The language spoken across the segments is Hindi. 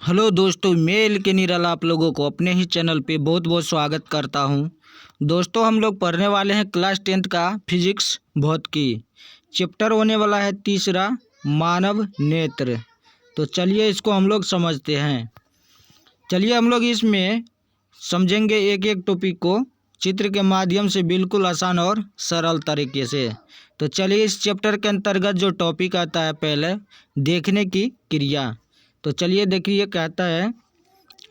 हेलो दोस्तों, मैं एल.के. निराला आप लोगों को अपने ही चैनल पे बहुत बहुत स्वागत करता हूं। दोस्तों, हम लोग पढ़ने वाले हैं क्लास 10th का फिजिक्स भौतिकी। चैप्टर होने वाला है तीसरा, मानव नेत्र। तो चलिए इसको हम लोग समझते हैं। चलिए हम लोग इसमें समझेंगे एक एक टॉपिक को चित्र के माध्यम से, बिल्कुल आसान और सरल तरीके से। तो चलिए इस चैप्टर के अंतर्गत जो टॉपिक आता है, पहले देखने की क्रिया। तो चलिए देखिए, कहता है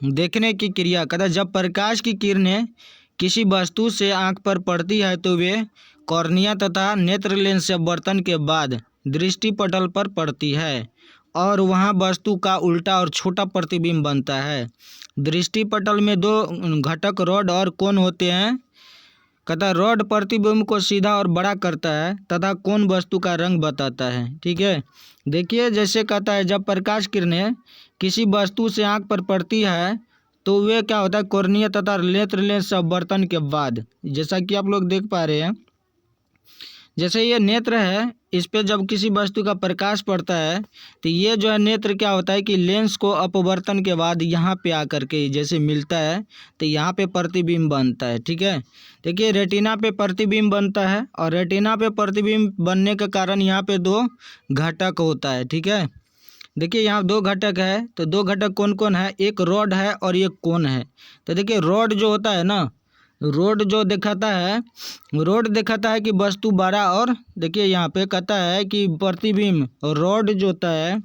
देखने की क्रिया। कहता है जब प्रकाश की किरणें किसी वस्तु से आंख पर पड़ती है तो वे कॉर्निया तथा नेत्र लेंस से अपवर्तन के बाद दृष्टिपटल पर पड़ती है और वहां वस्तु का उल्टा और छोटा प्रतिबिंब बनता है। दृष्टिपटल में दो घटक रॉड और कोन होते हैं। कहता रॉड प्रतिबिंब को सीधा और बड़ा करता है तथा कोन वस्तु का रंग बताता है। ठीक है, देखिए जैसे कहता है जब प्रकाश किरणें किसी वस्तु से आंख पर पड़ती है तो वे क्या होता है, कॉर्निया तथा नेत्र लेंस से अपवर्तन के बाद, जैसा कि आप लोग देख पा रहे हैं, जैसे ये नेत्र है, इस पे जब किसी वस्तु का प्रकाश पड़ता है तो ये जो है नेत्र क्या होता है कि लेंस को अपवर्तन के बाद यहाँ पे आकर के जैसे मिलता है तो यहाँ पे प्रतिबिंब बनता है। ठीक है, देखिए रेटिना पे प्रतिबिंब बनता है और रेटिना पे प्रतिबिंब बनने के कारण यहाँ पे दो घटक होता है। ठीक है, देखिए यहाँ दो घटक है, तो दो घटक कौन कौन है, एक रॉड है और एक कोन है। तो देखिए रॉड जो होता है ना, रोड जो दिखाता है, रोड दिखाता है कि वस्तु बड़ा, और देखिए यहाँ पे कहता है कि प्रतिबिंब, रॉड जो होता है,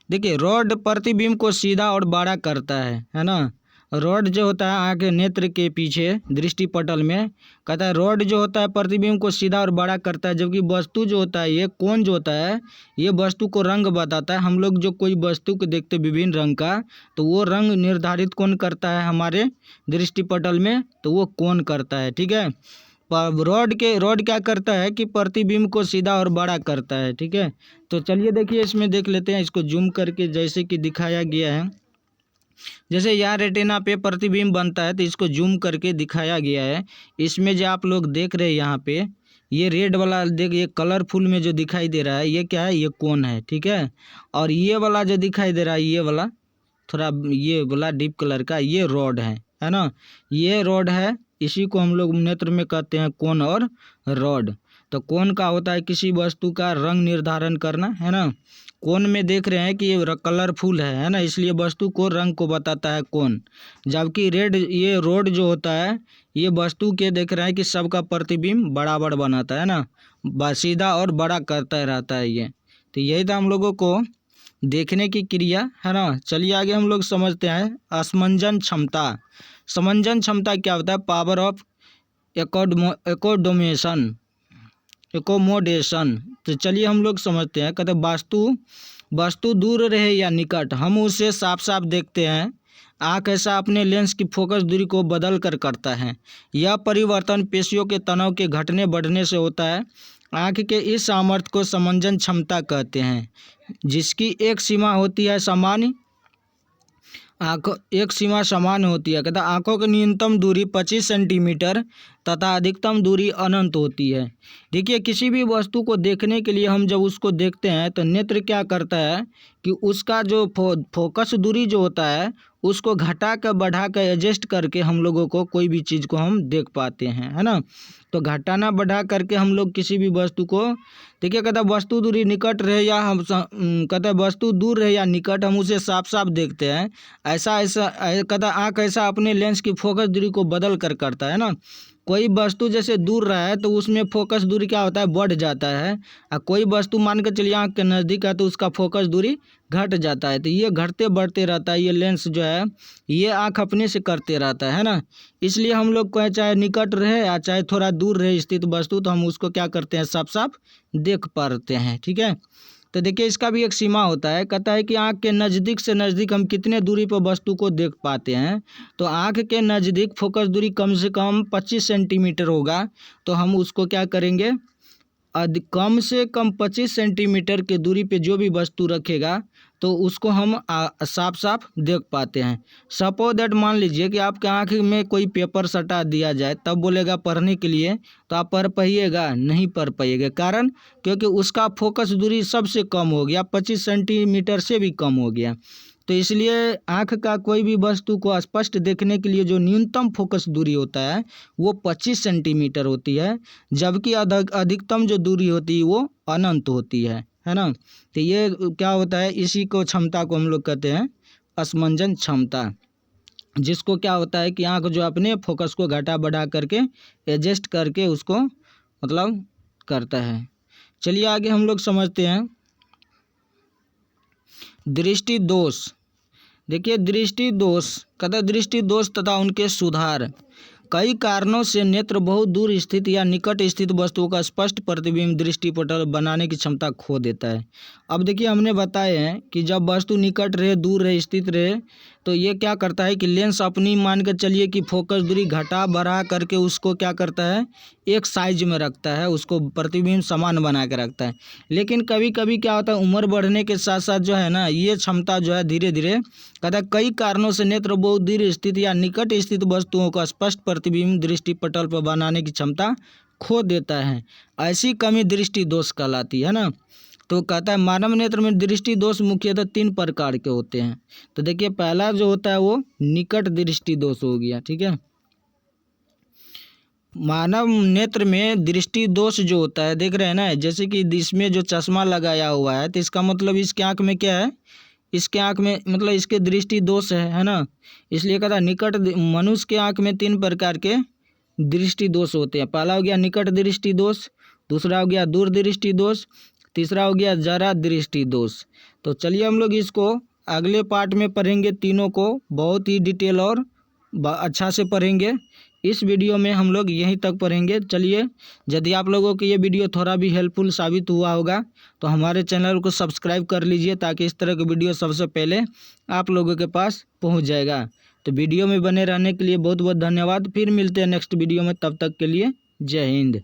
देखिए रॉड प्रतिबिंब को सीधा और बड़ा करता है ना। रॉड जो होता है आंख नेत्र के पीछे दृष्टिपटल में, कहता है रॉड जो होता है प्रतिबिंब को सीधा और बड़ा करता है, जबकि वस्तु जो होता है, ये कोन जो होता है, ये वस्तु को रंग बताता है। हम लोग जो कोई वस्तु को देखते विभिन्न रंग का, तो वो रंग निर्धारित कौन करता है हमारे दृष्टिपटल में, तो वो कोन करता है। ठीक है, रॉड क्या करता है कि प्रतिबिंब को सीधा और बड़ा करता है। ठीक है, तो चलिए देखिए इसमें देख लेते हैं, इसको जूम करके जैसे कि दिखाया गया है। जैसे यहाँ रेटिना पे प्रतिबिंब बनता है तो इसको जूम करके दिखाया गया है। इसमें जो आप लोग देख रहे हैं यहाँ पे, ये रेड वाला देखिए कलरफुल में जो दिखाई दे रहा है, ये क्या है, ये कोन है। ठीक है, और ये वाला जो दिखाई दे रहा है, ये वाला थोड़ा ये वाला डीप कलर का, ये रॉड है ना, ये रॉड है। इसी को हम लोग नेत्र में कहते हैं कोन और रॉड। तो कोन का होता है किसी वस्तु का रंग निर्धारण करना, है ना। कोन में देख रहे हैं कि ये कलरफुल है ना, इसलिए वस्तु को रंग को बताता है कोन। जबकि रेड, ये रोड जो होता है, ये वस्तु के देख रहे हैं कि सबका प्रतिबिंब बराबर बनाता है ना, सीधा और बड़ा करता रहता है ये। तो यही था हम लोगों को देखने की क्रिया, है ना। चलिए आगे हम लोग समझते हैं असमंजन क्षमता। समंजन क्षमता क्या होता है, पावर ऑफ एकोमोडेशन। तो चलिए हम लोग समझते हैं। कहते वस्तु दूर रहे या निकट, हम उसे साफ साफ देखते हैं। आँख ऐसा अपने लेंस की फोकस दूरी को बदल कर करता है। यह परिवर्तन पेशियों के तनाव के घटने बढ़ने से होता है। आँख के इस सामर्थ्य को समंजन क्षमता कहते हैं, जिसकी एक सीमा होती है सामान्य, एक सीमा समान होती है। कहता आँखों की न्यूनतम दूरी 25 सेंटीमीटर तथा अधिकतम दूरी अनंत होती है। देखिए किसी भी वस्तु को देखने के लिए हम जब उसको देखते हैं तो नेत्र क्या करता है कि उसका जो फोकस दूरी जो होता है उसको घटा कर बढ़ा कर एडजस्ट करके हम लोगों को कोई भी चीज़ को हम देख पाते हैं, है ना। तो घटाना बढ़ा करके हम लोग किसी भी वस्तु को, देखिए कहता वस्तु दूरी निकट रहे या कहता वस्तु दूर रहे या निकट, हम उसे साफ साफ देखते हैं। ऐसा कहता आँख ऐसा अपने लेंस की फोकस दूरी को बदल कर करता है ना। कोई वस्तु जैसे दूर रहा है तो उसमें फोकस दूरी क्या होता है, बढ़ जाता है। और कोई वस्तु मान के चलिए आँख के नज़दीक है तो उसका फोकस दूरी घट जाता है। तो ये घटते बढ़ते रहता है, ये लेंस जो है ये आँख अपने से करते रहता है ना। इसलिए हम लोग को चाहे निकट रहे या चाहे थोड़ा दूर रहे स्थित वस्तु, तो हम उसको क्या करते हैं, साफ साफ देख पाते हैं। ठीक है, तो देखिए इसका भी एक सीमा होता है। कहता है कि आँख के नज़दीक से नज़दीक हम कितने दूरी पर वस्तु को देख पाते हैं। तो आँख के नज़दीक फोकस दूरी कम से कम 25 सेंटीमीटर होगा, तो हम उसको क्या करेंगे, कम से कम 25 सेंटीमीटर के दूरी पे जो भी वस्तु रखेगा तो उसको हम साफ साफ देख पाते हैं। सपोज दैट, मान लीजिए कि आपके आँख में कोई पेपर सटा दिया जाए, तब बोलेगा पढ़ने के लिए, तो आप पढ़ पाइएगा, नहीं पढ़ पाइएगा। कारण क्योंकि उसका फोकस दूरी सबसे कम हो गया, 25 सेंटीमीटर से भी कम हो गया। तो इसलिए आँख का कोई भी वस्तु को स्पष्ट देखने के लिए जो न्यूनतम फोकस दूरी होता है वो 25 सेंटीमीटर होती है, जबकि अधिकतम जो दूरी होती है वो अनंत होती है ना। तो ये क्या होता है, इसी को क्षमता को हम लोग कहते हैं असमंजन क्षमता, जिसको क्या होता है कि आँख जो अपने फोकस को घटा बढ़ा करके एडजस्ट करके उसको मतलब करता है। चलिए आगे हम लोग समझते हैं दृष्टि दोष। देखिए दृष्टि दोष कहता है दृष्टि दोष तथा उनके सुधार। कई कारणों से नेत्र बहुत दूर स्थित या निकट स्थित वस्तुओं का स्पष्ट प्रतिबिंब दृष्टिपटल बनाने की क्षमता खो देता है। अब देखिए हमने बताए हैं कि जब वस्तु निकट रहे, दूर रहे, स्थित रहे, तो ये क्या करता है कि लेंस अपनी मान के चलिए कि फोकस दूरी घटा बढ़ा करके उसको क्या करता है, एक साइज में रखता है, उसको प्रतिबिंब समान बना के रखता है। लेकिन कभी कभी क्या होता है, उम्र बढ़ने के साथ साथ जो है ना, ये क्षमता जो है धीरे धीरे कहता है कई कारणों से नेत्र बहुत दूर स्थित या निकट स्थित वस्तुओं का स्पष्ट प्रतिबिंब दृष्टिपटल पर बनाने की क्षमता खो देता है। ऐसी कमी दृष्टि दोष कहलाती है ना। तो कहता है मानव नेत्र में दृष्टि दोष मुख्यतः 3 प्रकार के होते हैं। तो देखिए पहला जो होता है वो निकट दृष्टि दोष हो गया, ठीक है। मानव नेत्र में दृष्टि दोष जो होता है, देख रहे हैं ना, जैसे कि इसमें जो चश्मा लगाया हुआ है तो इसका मतलब इसके आँख में क्या है, इसके आँख में मतलब इसके दृष्टि दोष है ना। इसलिए कहता है निकट मनुष्य के आँख में 3 प्रकार के दृष्टि दोष होते हैं। पहला हो गया निकट दृष्टि दोष, दूसरा हो गया दूर दृष्टि दोष, तीसरा हो गया जरा दृष्टि दोष। तो चलिए हम लोग इसको अगले पार्ट में पढ़ेंगे, तीनों को बहुत ही डिटेल और अच्छा से पढ़ेंगे। इस वीडियो में हम लोग यहीं तक पढ़ेंगे। चलिए यदि आप लोगों को ये वीडियो थोड़ा भी हेल्पफुल साबित हुआ होगा तो हमारे चैनल को सब्सक्राइब कर लीजिए, ताकि इस तरह के वीडियो सबसे पहले आप लोगों के पास पहुंच जाएगा। तो वीडियो में बने रहने के लिए बहुत बहुत धन्यवाद। फिर मिलते हैं नेक्स्ट वीडियो में, तब तक के लिए जय हिंद।